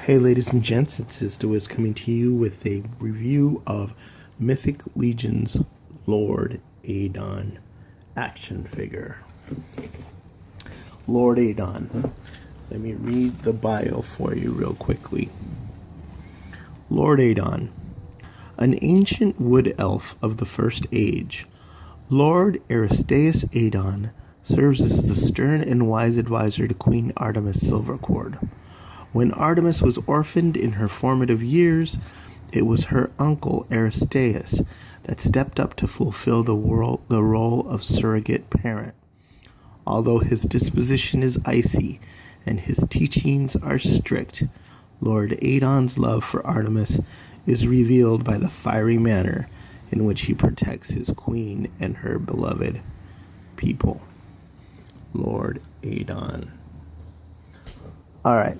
Hey ladies and gents, it's Aristaeus coming to you with a review of Mythic Legion's Lord Aydon action figure. Lord Aydon. Let me read the bio for you real quickly. Lord Aydon, an ancient wood elf of the First Age, Lord Aristaeus Aydon serves as the stern and wise advisor to Queen Artemyss Silverchord. When Artemyss was orphaned in her formative years, it was her uncle Aristaeus that stepped up to fulfill the role of surrogate parent. Although his disposition is icy and his teachings are strict, Lord Aydon's love for Artemyss is revealed by the fiery manner in which he protects his queen and her beloved people. Lord Aydon. All right.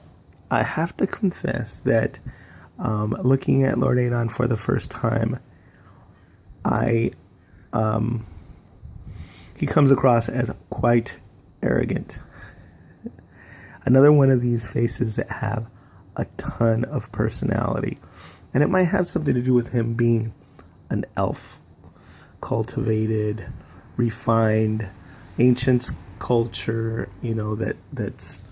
I have to confess that looking at Lord Aydon for the first time, he comes across as quite arrogant. Another one of these faces that have a ton of personality. And it might have something to do with him being an elf, cultivated, refined, ancient culture, that's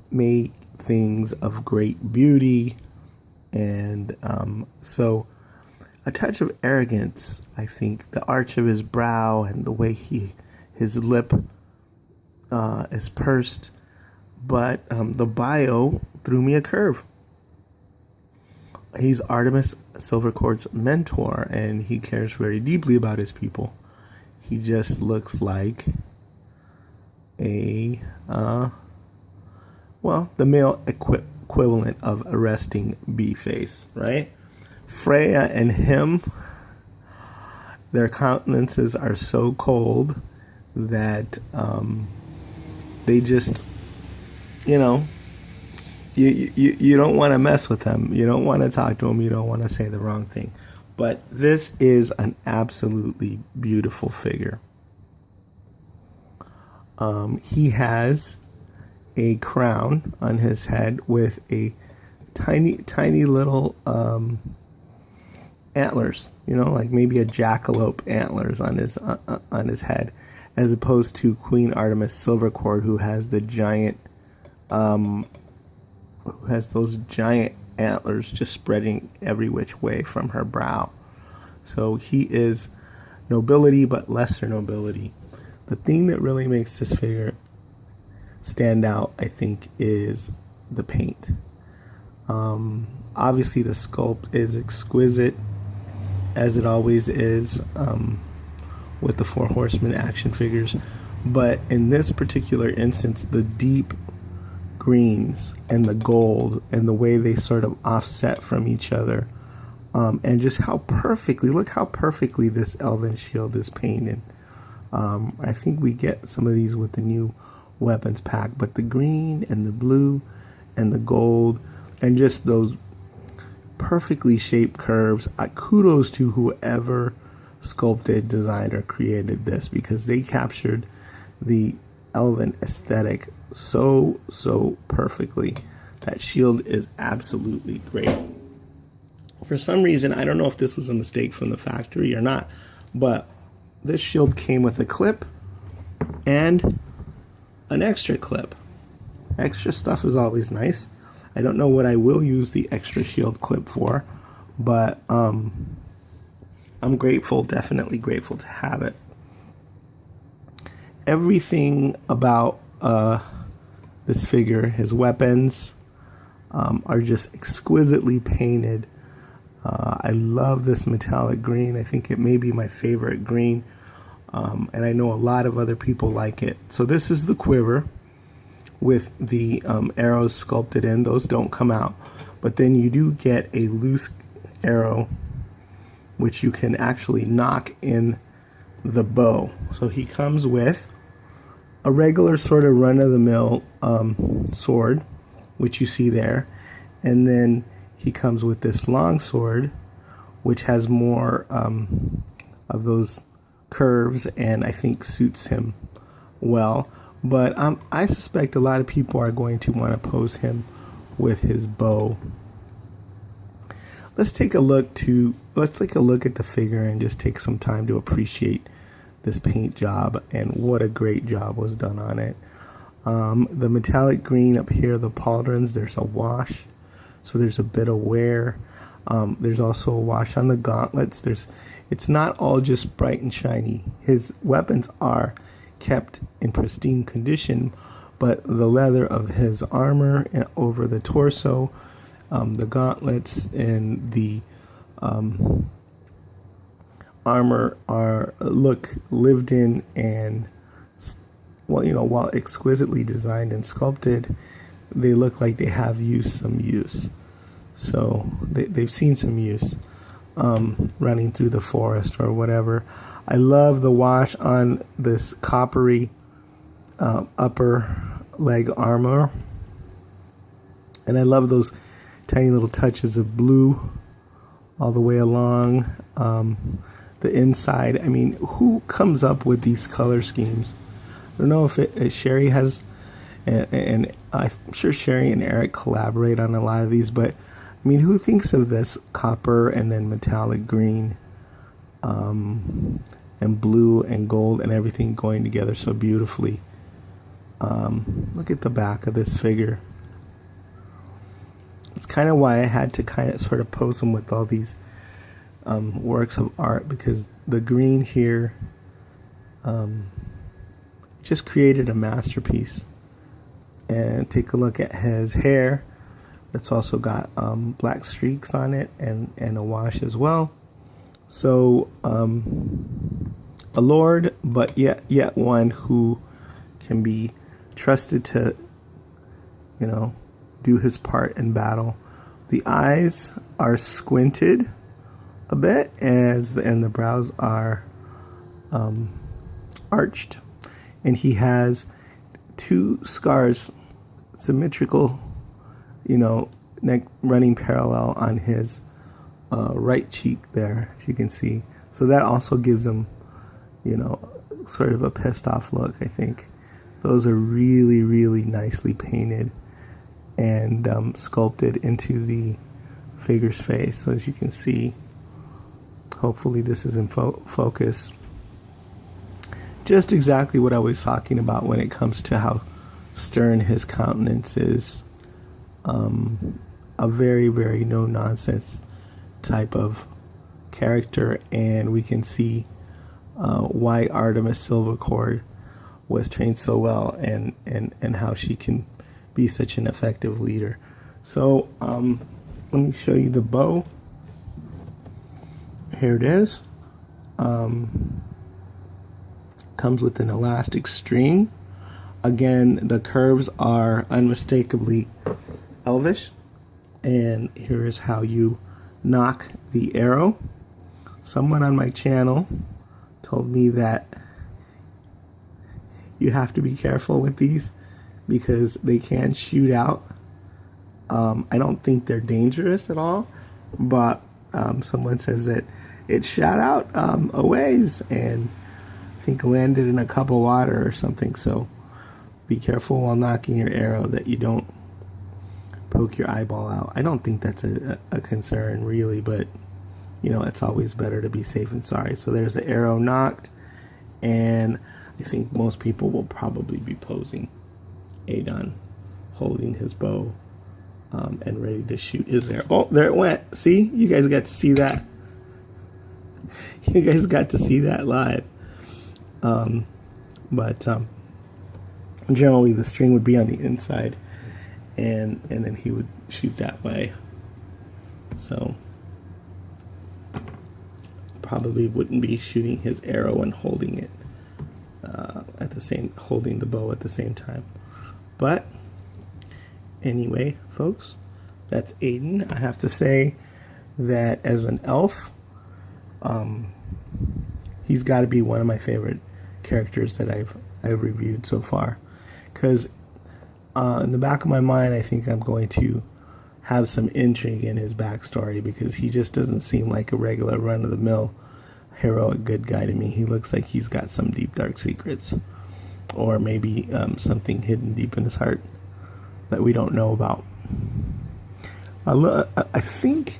made things of great beauty, and so a touch of arrogance. I think the arch of his brow and the way his lip is pursed, but the bio threw me a curve. He's Artemyss Silverchord's mentor, and he cares very deeply about his people. He just looks like a the male equivalent of a resting bee face, right? Freya and him, their countenances are so cold that they just, you don't want to mess with them. You don't want to talk to them. You don't want to say the wrong thing. But this is an absolutely beautiful figure. He has a crown on his head with a tiny little antlers, like maybe a jackalope antlers on his head, as opposed to Queen Artemyss Silverchord, who has the giant those giant antlers just spreading every which way from her brow. So he is nobility, but lesser nobility. The thing that really makes this figure stand out, I think, is the paint. Obviously the sculpt is exquisite, as it always is with the Four Horsemen action figures, but in this particular instance, the deep greens and the gold and the way they sort of offset from each other, and just look how perfectly this elven shield is painted. I think we get some of these with the new weapons pack, but the green and the blue and the gold and just those perfectly shaped curves, kudos to whoever sculpted, designed, or created this, because they captured the elven aesthetic so perfectly. That shield is absolutely great. For some reason, I don't know if this was a mistake from the factory or not, but this shield came with a clip and an extra clip. Extra stuff is always nice. I don't know what I will use the extra shield clip for, but I'm grateful, definitely grateful to have it. Everything about this figure, his weapons, are just exquisitely painted. I love this metallic green. I think it may be my favorite green. And I know a lot of other people like it. So this is the quiver with the arrows sculpted in. Those don't come out. But then you do get a loose arrow, which you can actually knock in the bow. So he comes with a regular sort of run-of-the-mill sword, which you see there. And then he comes with this long sword, which has more of those curves, and I think suits him well. But I suspect a lot of people are going to want to pose him with his bow. Let's take a look at the figure and just take some time to appreciate this paint job and what a great job was done on it. The metallic green up here, the pauldrons, there's a wash, so there's a bit of wear. There's also a wash on the gauntlets. It's not all just bright and shiny. His weapons are kept in pristine condition, but the leather of his armor over the torso, the gauntlets, and the armor look lived in and, while exquisitely designed and sculpted, they look like they have some use. So they've seen some use running through the forest or whatever. I love the wash on this coppery upper leg armor. And I love those tiny little touches of blue all the way along the inside. I mean, who comes up with these color schemes? I don't know if Sherry has, and I'm sure Sherry and Eric collaborate on a lot of these, but I mean, who thinks of this copper and then metallic green and blue and gold and everything going together so beautifully? Look at the back of this figure. It's kind of why I had to kind of sort of pose them with all these works of art, because the green here just created a masterpiece. And take a look at his hair. It's also got black streaks on it and a wash as well. So a lord, but yet one who can be trusted to, do his part in battle. The eyes are squinted a bit, and the brows are arched, and he has two scars, symmetrical, neck running parallel on his right cheek there, as you can see. So that also gives him, sort of a pissed off look, I think. Those are really, really nicely painted and sculpted into the figure's face. So as you can see, hopefully this is in focus. Just exactly what I was talking about when it comes to how stern his countenance is. A very, very no-nonsense type of character, and we can see why Artemyss Silverchord was trained so well, and how she can be such an effective leader. So let me show you the bow. Here it is. Comes with an elastic string. Again, the curves are unmistakably elvish. And here is how you nock the arrow. Someone on my channel told me that you have to be careful with these because they can shoot out. I don't think they're dangerous at all, but someone says that it shot out a ways and I think landed in a cup of water or something. So be careful while knocking your arrow that you don't poke your eyeball out. I don't think that's a concern really, but it's always better to be safe than sorry. So there's the arrow knocked, and I think most people will probably be posing Aydon holding his bow and ready to shoot his arrow. Oh, there it went. See? You guys got to see that. You guys got to see that live. But generally the string would be on the inside, and then he would shoot that way. So probably wouldn't be shooting his arrow and holding it holding the bow at the same time. But anyway, folks, that's Aydon. I have to say that as an elf, he's got to be one of my favorite characters that I've reviewed so far, because in the back of my mind I think I'm going to have some intrigue in his backstory, because he just doesn't seem like a regular run-of-the-mill heroic good guy to me. He looks like he's got some deep dark secrets, or maybe something hidden deep in his heart that we don't know about. I think.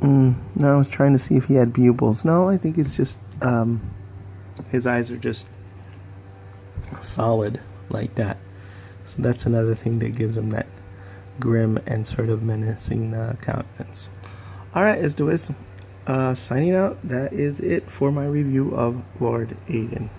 No, I was trying to see if he had pupils. No, I think it's just his eyes are just solid like that. So that's another thing that gives him that grim and sort of menacing countenance. All right, let's do it. Signing out. That is it for my review of Lord Aydon.